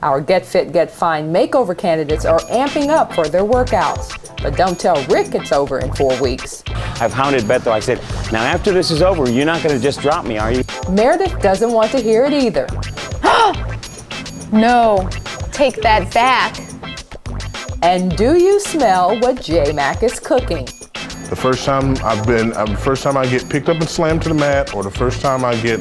Our Get Fit, Get Fine makeover candidates are amping up for their workouts. But don't tell Rick it's over in 4 weeks. I've hounded Beto. I said, now after this is over, you're not going to just drop me, are you? Meredith doesn't want to hear it either. No, take that back. And do you smell what J-Mac is cooking? The first time I get picked up and slammed to the mat, or the first time I get,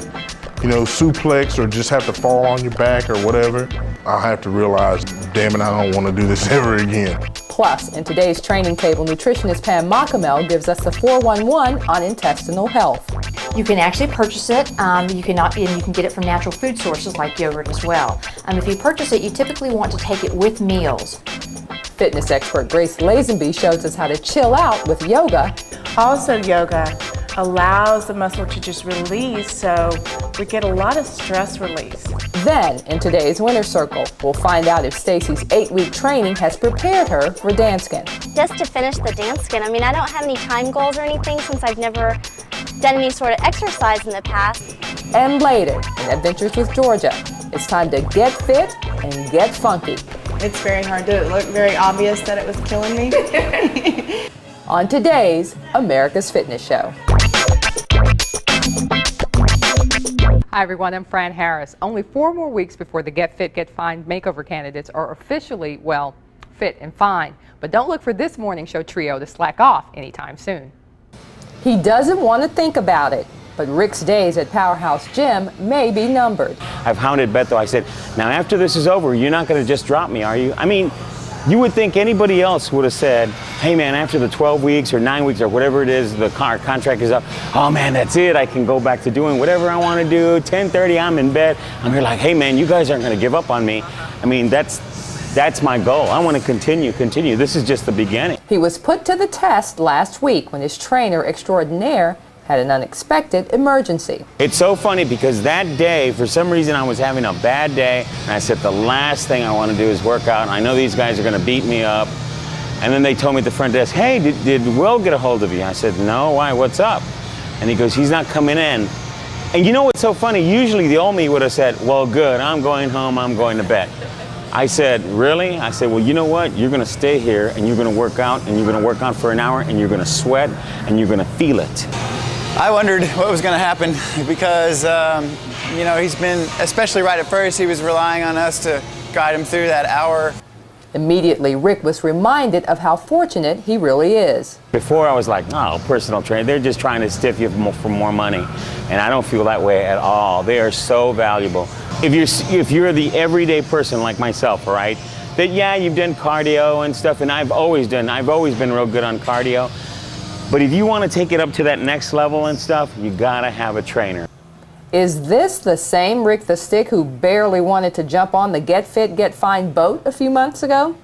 suplex or just have to fall on your back or whatever, I'll have to realize, damn it, I don't want to do this ever again. Plus, in today's training table, nutritionist Pam Makamel gives us the 411 on intestinal health. You can actually purchase it. You can get it from natural food sources like yogurt as well. If you purchase it, you typically want to take it with meals. Fitness expert Grace Lazenby shows us how to chill out with yoga. Also, yoga allows the muscle to just release, so we get a lot of stress release. Then, in today's Winner's Circle, we'll find out if Stacy's 8-week training has prepared her for Danskin. Just to finish the Danskin, I don't have any time goals or anything since I've never done any sort of exercise in the past. And later, in Adventures with Georgia, it's time to get fit and get funky. It's very hard to look very obvious that it was killing me. On today's America's Fitness Show. Hi everyone, I'm Fran Harris. Only 4 more weeks before the Get Fit, Get Fine makeover candidates are officially, well, fit and fine. But don't look for this morning show trio to slack off anytime soon. He doesn't want to think about it, but Rick's days at Powerhouse Gym may be numbered. I've hounded Beto. I said, now after this is over, you're not going to just drop me, are you? You would think anybody else would have said, hey man, after the 12 weeks or 9 weeks or whatever it is, the contract is up. Oh man, that's it. I can go back to doing whatever I want to do. 10:30, I'm in bed. I'm here like, hey man, you guys aren't going to give up on me. That's my goal. I want to continue. This is just the beginning. He was put to the test last week when his trainer extraordinaire had an unexpected emergency. It's so funny because that day, for some reason, I was having a bad day, and I said, the last thing I want to do is work out. I know these guys are going to beat me up. And then they told me at the front desk, hey, did Will get a hold of you? I said, no, why, what's up? And he goes, he's not coming in. And you know what's so funny? Usually the old me would have said, well, good, I'm going home, I'm going to bed. I said, really? I said, well, you know what? You're going to stay here, and you're going to work out, and you're going to work out for an hour, and you're going to sweat, and you're going to feel it. I wondered what was going to happen because, he's been, especially right at first, he was relying on us to guide him through that hour. Immediately, Rick was reminded of how fortunate he really is. Before I was like, oh, personal trainer, they're just trying to stiff you for more money. And I don't feel that way at all. They are so valuable. If you're the everyday person like myself, right, that yeah, you've done cardio and stuff, and I've always been real good on cardio. But if you want to take it up to that next level and stuff, you gotta have a trainer. Is this the same Rick the Stick who barely wanted to jump on the Get Fit, Get Fine boat a few months ago?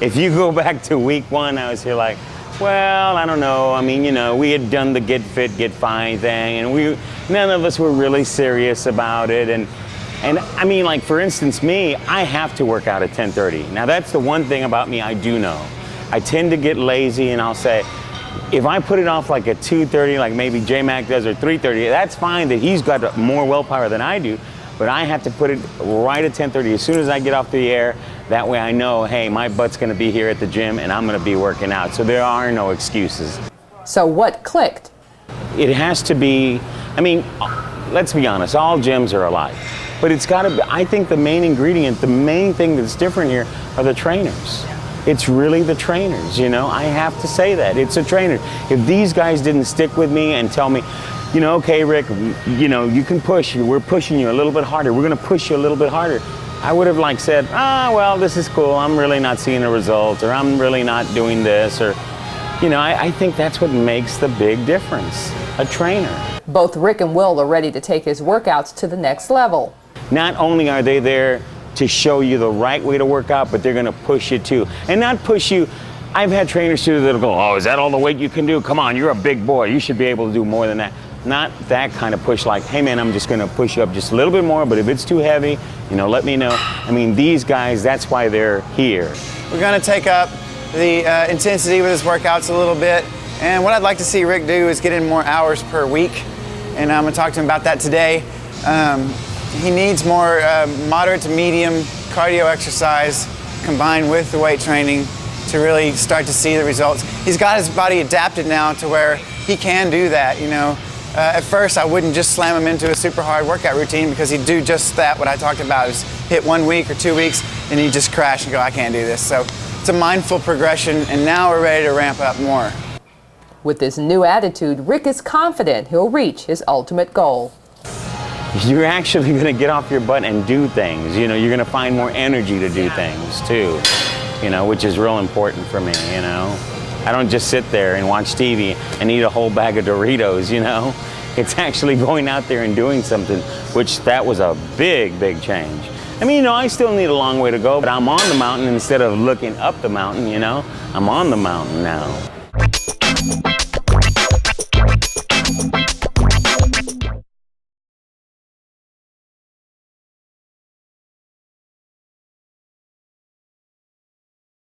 If you go back to week 1, I was here like, well, I don't know. We had done the Get Fit, Get Fine thing, and none of us were really serious about it. And like for instance, me, I have to work out at 10:30. Now that's the one thing about me I do know. I tend to get lazy, and I'll say, if I put it off like at 2:30, like maybe J-Mac does, or 3:30, that's fine that he's got more willpower than I do, but I have to put it right at 10:30 as soon as I get off the air. That way I know, hey, my butt's gonna be here at the gym and I'm gonna be working out. So there are no excuses. So what clicked? It has to be, let's be honest, all gyms are alike. But it's gotta be, I think the main ingredient, the main thing that's different here are the trainers. It's really the trainers, I have to say that. It's a trainer. If these guys didn't stick with me and tell me, okay, Rick, you can push. We're pushing you a little bit harder. We're going to push you a little bit harder. I would have said, well, this is cool. I'm really not seeing a result, or I'm really not doing this, or, I think that's what makes the big difference, a trainer. Both Rick and Will are ready to take his workouts to the next level. Not only are they there to show you the right way to work out, but they're going to push you too. And not push you. I've had trainers too that'll go, oh, is that all the weight you can do? Come on, you're a big boy. You should be able to do more than that. not that kind of push like, hey man, I'm just gonna push you up just a little bit more, but if it's too heavy, you know, let me know. I mean, these guys, that's why they're here. We're gonna take up the intensity with his workouts a little bit. And what I'd like to see Rick do is get in more hours per week. And I'm gonna talk to him about that today. He needs more moderate to medium cardio exercise combined with the weight training to really start to see the results. He's got his body adapted now to where he can do that, you know. At first, I wouldn't just slam him into a super hard workout routine because he'd do just that, what I talked about, is hit 1 week or 2 weeks and he'd just crash and go, I can't do this. So it's a mindful progression, and now we're ready to ramp up more. With this new attitude, Rick is confident he'll reach his ultimate goal. You're actually gonna get off your butt and do things. You know, you're gonna find more energy to do things too, you know, which is real important for me, you know. I don't just sit there and watch TV and eat a whole bag of Doritos, you know. It's actually going out there and doing something, which that was a big, big change. I mean, you know, I still need a long way to go, but I'm on the mountain instead of looking up the mountain, you know. I'm on the mountain now.